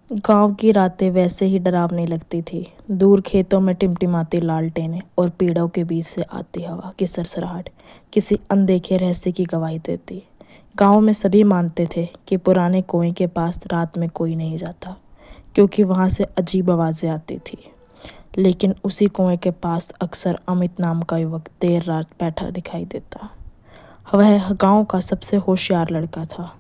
गांव की रातें वैसे ही डरावनी लगती थी। दूर खेतों में टिमटिमाती लालटेनें और पेड़ों के बीच से आती हवा की सरसराहट किसी अनदेखे रहस्य की गवाही देती। गांव में सभी मानते थे कि पुराने कुएं के पास रात में कोई नहीं जाता, क्योंकि वहां से अजीब आवाज़ें आती थी। लेकिन उसी कुएं के पास अक्सर अमित नाम का युवक देर रात बैठा दिखाई देता। वह गांव का सबसे होशियार लड़का था,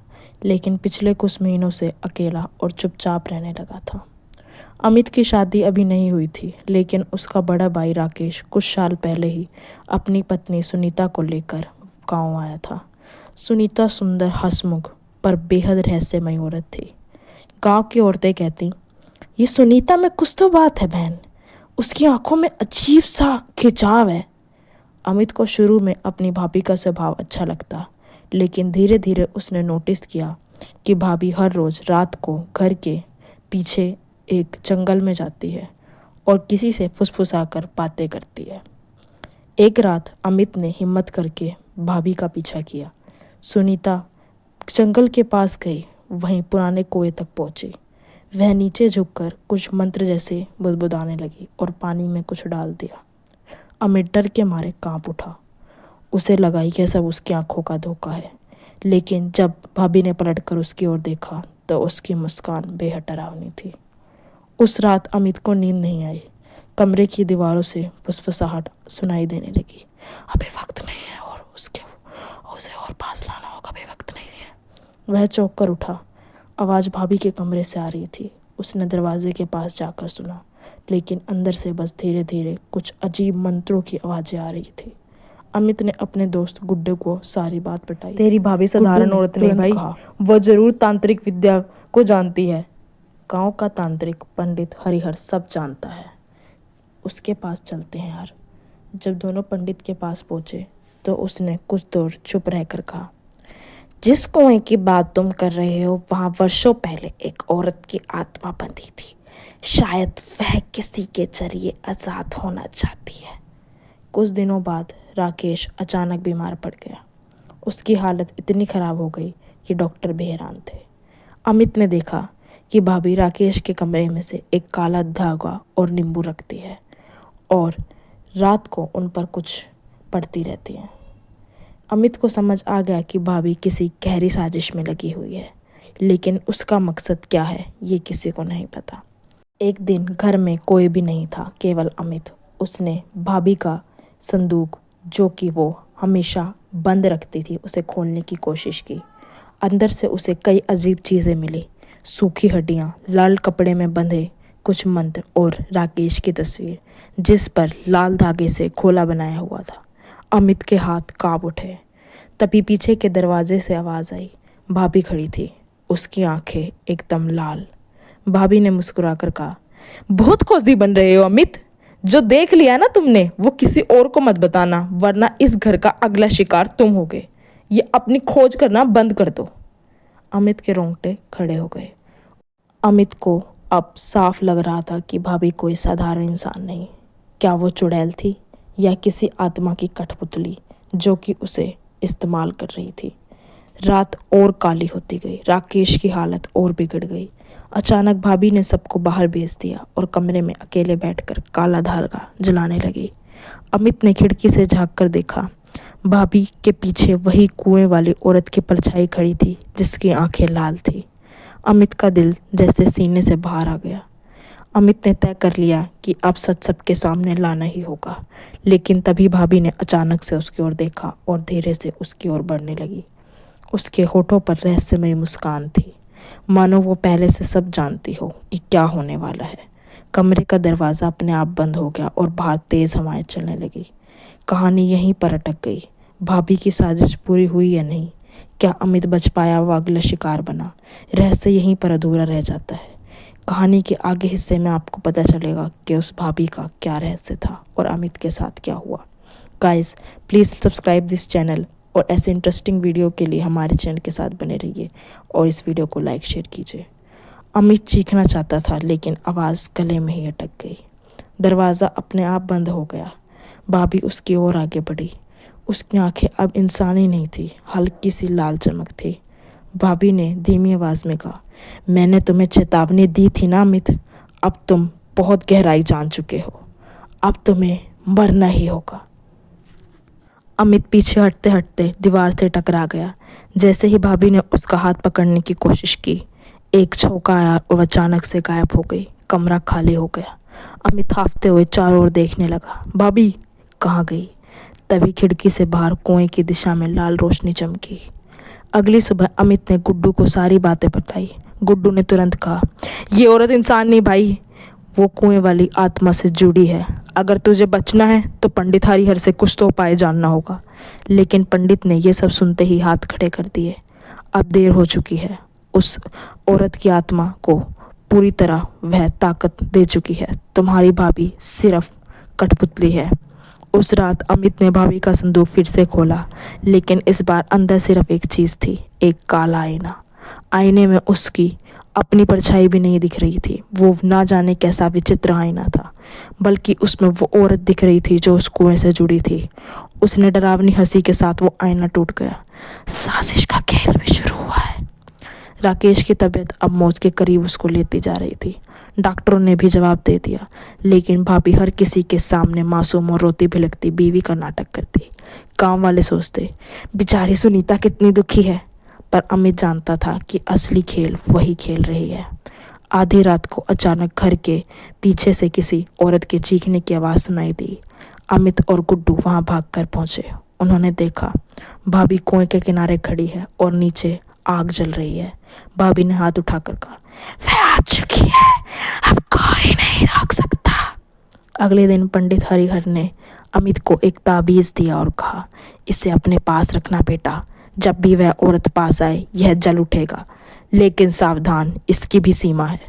लेकिन पिछले कुछ महीनों से अकेला और चुपचाप रहने लगा था। अमित की शादी अभी नहीं हुई थी, लेकिन उसका बड़ा भाई राकेश कुछ साल पहले ही अपनी पत्नी सुनीता को लेकर गांव आया था। सुनीता सुंदर, हंसमुख पर बेहद रहस्यमयी औरत थी। गांव की औरतें कहती, ये सुनीता में कुछ तो बात है बहन, उसकी आंखों में अजीब सा खिंचाव है। अमित को शुरू में अपनी भाभी का स्वभाव अच्छा लगता, लेकिन धीरे धीरे उसने नोटिस किया कि भाभी हर रोज़ रात को घर के पीछे एक जंगल में जाती है और किसी से फुसफुसाकर बातें करती है। एक रात अमित ने हिम्मत करके भाभी का पीछा किया। सुनीता जंगल के पास गई, वहीं पुराने कुएं तक पहुंची। वह नीचे झुककर कुछ मंत्र जैसे बुदबुदाने लगी और पानी में कुछ डाल दिया। अमित डर के मारे कांप उठा। उसे लगा यह सब उसकी आंखों का धोखा है, लेकिन जब भाभी ने पलटकर उसकी ओर देखा तो उसकी मुस्कान बेहद डरावनी थी। उस रात अमित को नींद नहीं आई। कमरे की दीवारों से फुसफुसाहट सुनाई देने लगी। अभी वक्त नहीं है और उसे और पास लाना होगा, अभी वक्त नहीं है। वह चौंक कर उठा। आवाज़ भाभी के कमरे से आ रही थी। उसने दरवाजे के पास जाकर सुना, लेकिन अंदर से बस धीरे धीरे कुछ अजीब मंत्रों की आवाज़ें आ रही थी। अमित ने अपने दोस्त गुड्डू को सारी बात बताई। तेरी भाभी साधारण औरत नहीं भाई, वह जरूर तांत्रिक विद्या को जानती है। गांव का तांत्रिक पंडित हरिहर सब जानता है, उसके पास चलते हैं यार। जब दोनों पंडित के पास पहुंचे तो उसने कुछ देर चुप रहकर कहा, जिस कुएं की बात तुम कर रहे हो वहां वर्षों पहले एक औरत की आत्मा बंधी थी। शायद वह किसी के जरिए आजाद होना चाहती है। कुछ दिनों बाद राकेश अचानक बीमार पड़ गया। उसकी हालत इतनी खराब हो गई कि डॉक्टर भी हैरान थे। अमित ने देखा कि भाभी राकेश के कमरे में से एक काला धागा और नींबू रखती है और रात को उन पर कुछ पढ़ती रहती है। अमित को समझ आ गया कि भाभी किसी गहरी साजिश में लगी हुई है, लेकिन उसका मकसद क्या है ये किसी को नहीं पता। एक दिन घर में कोई भी नहीं था, केवल अमित। उसने भाभी का संदूक, जो कि वो हमेशा बंद रखती थी, उसे खोलने की कोशिश की। अंदर से उसे कई अजीब चीज़ें मिली। सूखी हड्डियाँ, लाल कपड़े में बंधे कुछ मंत्र और राकेश की तस्वीर, जिस पर लाल धागे से खोला बनाया हुआ था। अमित के हाथ कांप उठे। तभी पीछे के दरवाजे से आवाज़ आई। भाभी खड़ी थी, उसकी आंखें एकदम लाल। भाभी ने मुस्कुराकर कहा, बहुत खोजी बन रहे हो अमित। जो देख लिया ना तुमने वो किसी और को मत बताना, वरना इस घर का अगला शिकार तुम होगे। ये अपनी खोज करना बंद कर दो। अमित के रोंगटे खड़े हो गए। अमित को अब साफ लग रहा था कि भाभी कोई साधारण इंसान नहीं। क्या वो चुड़ैल थी या किसी आत्मा की कठपुतली जो कि उसे इस्तेमाल कर रही थी। रात और काली होती गई। राकेश की हालत और बिगड़ गई। अचानक भाभी ने सबको बाहर भेज दिया और कमरे में अकेले बैठकर काला धागा जलाने लगी। अमित ने खिड़की से झांक कर देखा। भाभी के पीछे वही कुएं वाली औरत की परछाई खड़ी थी, जिसकी आंखें लाल थी। अमित का दिल जैसे सीने से बाहर आ गया। अमित ने तय कर लिया कि अब सच सबके सामने लाना ही होगा। लेकिन तभी भाभी ने अचानक से उसकी ओर देखा और धीरे से उसकी ओर बढ़ने लगी। उसके होठों पर रहस्यमयी मुस्कान थी, मानो वो पहले से सब जानती हो कि क्या होने वाला है। कमरे का दरवाज़ा अपने आप बंद हो गया और बाहर तेज़ हवाएं चलने लगी। कहानी यहीं पर अटक गई। भाभी की साजिश पूरी हुई या नहीं? क्या अमित बच पाया, वो अगला शिकार बना? रहस्य यहीं पर अधूरा रह जाता है। कहानी के आगे हिस्से में आपको पता चलेगा कि उस भाभी का क्या रहस्य था और अमित के साथ क्या हुआ। Guys, please subscribe this channel और ऐसे इंटरेस्टिंग वीडियो के लिए हमारे चैनल के साथ बने रहिए और इस वीडियो को लाइक शेयर कीजिए। अमित चीखना चाहता था, लेकिन आवाज़ गले में ही अटक गई। दरवाज़ा अपने आप बंद हो गया। भाभी उसकी ओर आगे बढ़ी। उसकी आंखें अब इंसानी नहीं थी, हल्की सी लाल चमक थी। भाभी ने धीमी आवाज में कहा, मैंने तुम्हें चेतावनी दी थी ना अमित, अब तुम बहुत गहराई जान चुके हो, अब तुम्हें मरना ही होगा। अमित पीछे हटते हटते दीवार से टकरा गया। जैसे ही भाभी ने उसका हाथ पकड़ने की कोशिश की, एक झोंका आया और अचानक से गायब हो गई। कमरा खाली हो गया। अमित हांफते हुए चारों ओर देखने लगा। भाभी कहाँ गई? तभी खिड़की से बाहर कुएं की दिशा में लाल रोशनी चमकी। अगली सुबह अमित ने गुड्डू को सारी बातें बताई। गुड्डू ने तुरंत कहा, ये औरत इंसान नहीं भाई, वो कुएं वाली आत्मा से जुड़ी है। अगर तुझे बचना है तो पंडित हरिहर से कुछ तो उपाय जानना होगा। लेकिन पंडित ने यह सब सुनते ही हाथ खड़े कर दिए। अब देर हो चुकी है। उस औरत की आत्मा को पूरी तरह वह ताकत दे चुकी है। तुम्हारी भाभी सिर्फ कठपुतली है। उस रात अमित ने भाभी का संदूक फिर से खोला, लेकिन इस बार अंदर सिर्फ एक चीज़ थी, एक काला आईना। आईने में उसकी अपनी परछाई भी नहीं दिख रही थी। वो ना जाने कैसा विचित्र आईना था, बल्कि उसमें वो औरत दिख रही थी जो उस कुएं से जुड़ी थी। उसने डरावनी हंसी के साथ वो आईना टूट गया। साजिश का खेल भी शुरू हुआ है। राकेश की तबीयत अब मौत के करीब उसको लेती जा रही थी। डॉक्टरों ने भी जवाब दे दिया, लेकिन भाभी हर किसी के सामने मासूम और रोती भिलकती बीवी का नाटक करती। गांव वाले सोचते, बेचारी सुनीता कितनी दुखी है, पर अमित जानता था कि असली खेल वही खेल रही है। आधी रात को अचानक घर के पीछे से किसी औरत के चीखने की आवाज़ सुनाई दी। अमित और गुड्डू वहां भागकर पहुंचे। उन्होंने देखा भाभी कुएं के किनारे खड़ी है और नीचे आग जल रही है। भाभी ने हाथ उठाकर कहा, वह आ चुकी है, अब कोई नहीं रोक सकता। अगले दिन पंडित हरिहर ने अमित को एक ताबीज़ दिया और कहा, इसे अपने पास रखना बेटा, जब भी वह औरत पास आए यह जल उठेगा, लेकिन सावधान, इसकी भी सीमा है।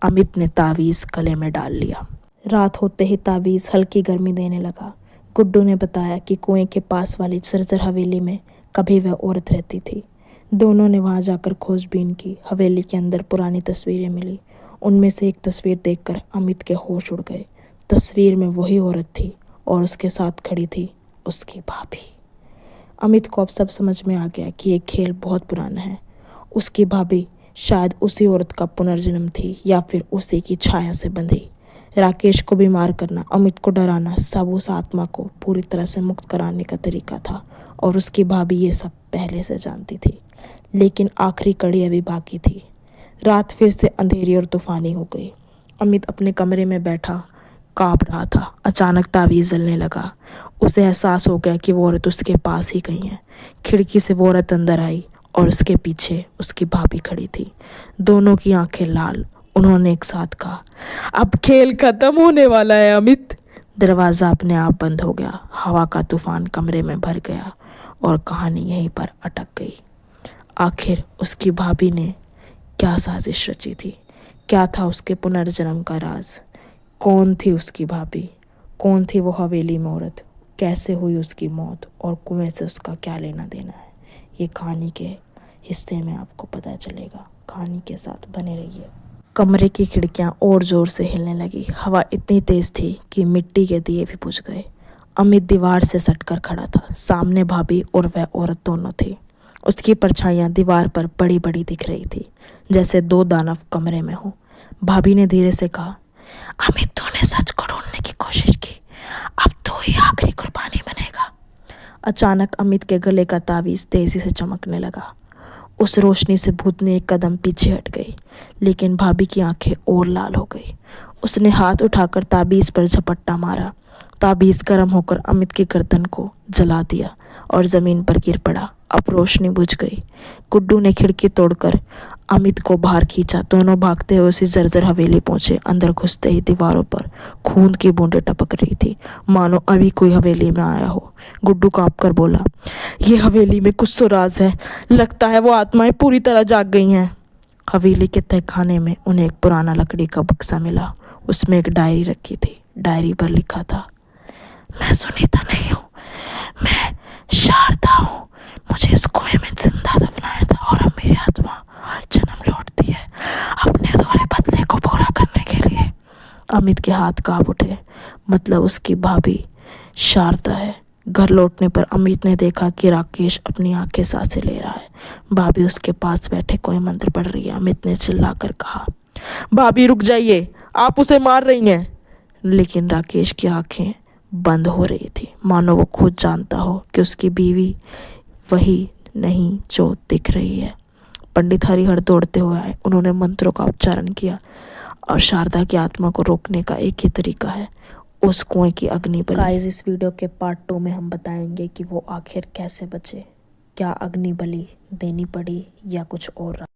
अमित ने ताबीज़ गले में डाल लिया। रात होते ही ताबीज़ हल्की गर्मी देने लगा। गुड्डू ने बताया कि कुएं के पास वाली जर्जर हवेली में कभी वह औरत रहती थी। दोनों ने वहां जाकर खोजबीन की। हवेली के अंदर पुरानी तस्वीरें मिली। उनमें से एक तस्वीर देखकर अमित के होश उड़ गए। तस्वीर में वही औरत थी और उसके साथ खड़ी थी उसकी भाभी। अमित को अब सब समझ में आ गया कि ये खेल बहुत पुराना है। उसकी भाभी शायद उसी औरत का पुनर्जन्म थी या फिर उसी की छाया से बंधी। राकेश को बीमार करना, अमित को डराना, सब उस आत्मा को पूरी तरह से मुक्त कराने का तरीका था और उसकी भाभी ये सब पहले से जानती थी। लेकिन आखिरी कड़ी अभी बाकी थी। रात फिर से अंधेरी और तूफानी हो गई। अमित अपने कमरे में बैठा कांप रहा था। अचानक ताबीज़ जलने लगा। उसे एहसास हो गया कि वो औरत उसके पास ही कहीं है। खिड़की से वो औरत अंदर आई और उसके पीछे उसकी भाभी खड़ी थी। दोनों की आंखें लाल। उन्होंने एक साथ कहा, अब खेल खत्म होने वाला है अमित। दरवाज़ा अपने आप बंद हो गया। हवा का तूफान कमरे में भर गया और कहानी यहीं पर अटक गई। आखिर उसकी भाभी ने क्या साजिश रची थी? क्या था उसके पुनर्जन्म का राज? कौन थी उसकी भाभी? कौन थी वो हवेली में औरत? कैसे हुई उसकी मौत और कुएं से उसका क्या लेना देना है? ये कहानी के हिस्से में आपको पता चलेगा। कहानी के साथ बने रहिए। कमरे की खिड़कियां और ज़ोर से हिलने लगी। हवा इतनी तेज़ थी कि मिट्टी के दिए भी बुझ गए। अमित दीवार से सटकर खड़ा था। सामने भाभी और वह औरत दोनों थी। उसकी परछाइयाँ दीवार पर बड़ी बड़ी दिख रही थी, जैसे दो दानव कमरे में हो। भाभी ने धीरे से कहा, अमित तूने सच को ढूंढने की कोशिश की, अब तो ही आखिरी कुर्बानी बनेगा। अचानक अमित के गले का ताबीज़ तेजी से चमकने लगा। उस रोशनी से भूतनी एक कदम पीछे हट गई, लेकिन भाभी की आंखें और लाल हो गई। उसने हाथ उठाकर ताबीज़ पर झपट्टा मारा। ताबीज़ गर्म होकर अमित की गर्दन को जला दिया और ज़मीन पर गिर पड़ा। अब रोशनी बुझ गई। गुड्डू ने खिड़की तोड़कर अमित को बाहर खींचा। दोनों भागते हुए उसी जर्जर हवेली पहुंचे। अंदर घुसते ही दीवारों पर खून की बूंदें टपक रही थी, मानो अभी कोई हवेली में आया हो। गुड्डू कांप कर बोला, ये हवेली में कुछ तो राज है। लगता है वो आत्माएं पूरी तरह जाग गई हैं। हवेली के तहखाने में उन्हें एक पुराना लकड़ी का बक्सा मिला। उसमें एक डायरी रखी थी। डायरी पर लिखा था, मैं सुनीता नहीं हूँ, मैं शारदा हूँ। मुझे इस कुएं में जिंदा दफनाया था और अब मेरी आत्मा हर जन्म लौटती है अपने अधूरे बदले को पूरा करने के लिए। अमित के हाथ कांप उठे। मतलब उसकी भाभी शारदा है घर लौटने पर अमित ने देखा कि राकेश अपनी आंखें सांसें ले रहा है। भाभी उसके पास बैठे कोई मंत्र पढ़ रही है। अमित ने चिल्लाकर कहा, भाभी रुक जाइए, आप उसे मार रही हैं। लेकिन राकेश की आंखें बंद हो रही थी, मानो वो खुद जानता हो कि उसकी बीवी वही नहीं जो दिख रही है। पंडित हरिहर दौड़ते हुए आए। उन्होंने मंत्रों का उच्चारण किया और शारदा की आत्मा को रोकने का एक ही तरीका है, उस कुएं की अग्नि बलि। गाइस, इस वीडियो के पार्ट 2 में हम बताएंगे कि वो आखिर कैसे बचे, क्या अग्नि बलि देनी पड़ी या कुछ और।